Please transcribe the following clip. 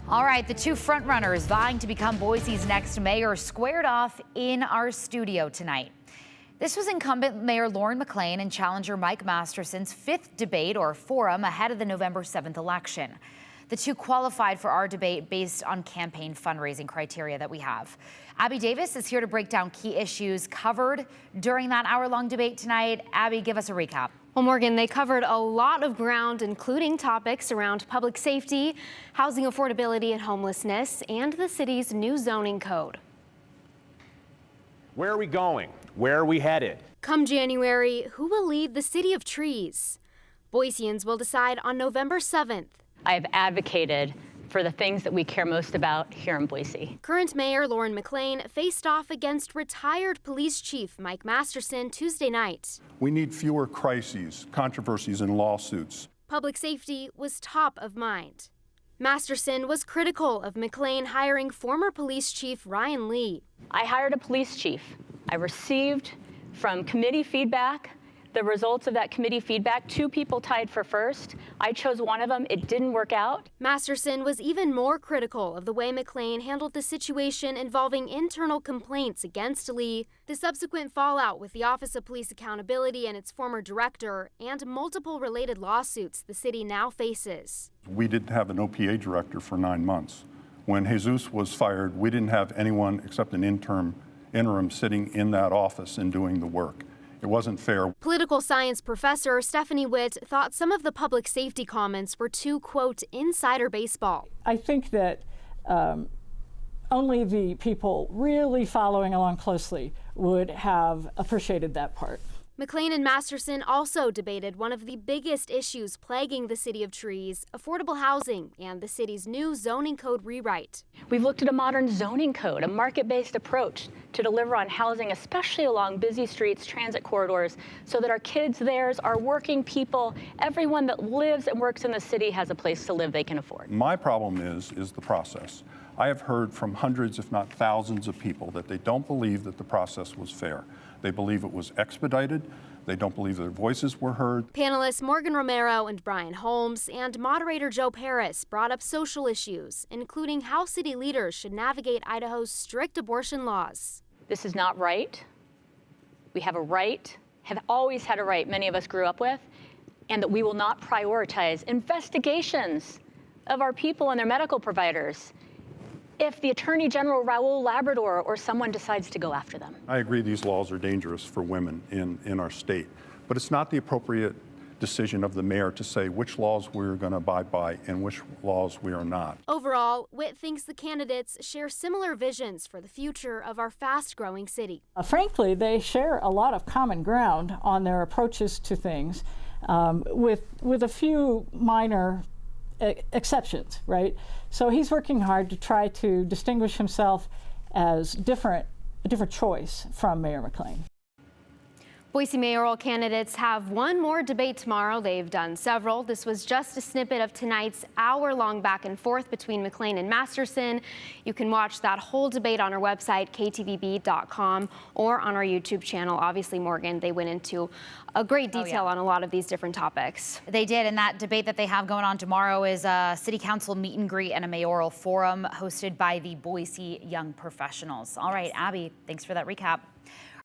All right, the two frontrunners vying to become Boise's next mayor squared off in our studio tonight. This was incumbent Mayor Lauren McLean and challenger Mike Masterson's fifth debate or forum ahead of the November 7th election. The two qualified for our debate based on campaign fundraising criteria that we have. Abby Davis is here to break down key issues covered during that hour-long debate tonight. Abby, give us a recap. Well, Morgan, they covered a lot of ground, including topics around public safety, housing affordability and homelessness, and the city's new zoning code. Where are we going? Where are we headed? Come January, who will lead the City of Trees? Boiseans will decide on November 7th. I have advocated for the things that we care most about here in Boise. Current Mayor Lauren McLean faced off against retired police chief Mike Masterson Tuesday night. We need fewer crises, controversies, and lawsuits. Public safety was top of mind. Masterson was critical of McLean hiring former police chief Ryan Lee. I hired a police chief. I received from committee feedback the results of that committee feedback. Two people tied for first. I chose one of them. It didn't work out. Masterson was even more critical of the way McLean handled the situation involving internal complaints against Lee, the subsequent fallout with the Office of Police Accountability and its former director, and multiple related lawsuits the city now faces. We didn't have an OPA director for 9 months. When Jesus was fired, we didn't have anyone except an interim sitting in that office and doing the work. It wasn't fair. Political science professor Stephanie Witt thought some of the public safety comments were too, quote, insider baseball. I think that only the people really following along closely would have appreciated that part. McLean and Masterson also debated one of the biggest issues plaguing the City of Trees, affordable housing and the city's new zoning code rewrite. We've looked at a modern zoning code, a market-based approach to deliver on housing, especially along busy streets, transit corridors, so that our kids, theirs, our working people, everyone that lives and works in the city has a place to live they can afford. My problem is the process. I have heard from hundreds, if not thousands, of people that they don't believe that the process was fair. They believe it was expedited. They don't believe their voices were heard. Panelists Morgan Romero and Brian Holmes and moderator Joe Paris brought up social issues, including how city leaders should navigate Idaho's strict abortion laws. This is not right. We have a right, have always had a right many of us grew up with, and that we will not prioritize investigations of our people and their medical providers if the Attorney General Raul Labrador or someone decides to go after them. I agree these laws are dangerous for women in our state, but it's not the appropriate decision of the mayor to say which laws we're going to abide by and which laws we are not. Overall, Witt thinks the candidates share similar visions for the future of our fast-growing city. Frankly, they share a lot of common ground on their approaches to things, with a few minor exceptions, right? So he's working hard to try to distinguish himself as a different choice from Mayor McLean. Boise mayoral candidates have one more debate tomorrow. They've done several. This was just a snippet of tonight's hour-long back and forth between McLean and Masterson. You can watch that whole debate on our website, ktvb.com, or on our YouTube channel. Obviously, Morgan, they went into a great detail on a lot of these different topics. They did, and that debate that they have going on tomorrow is a city council meet and greet and a mayoral forum hosted by the Boise Young Professionals. All right, Abby, thanks for that recap.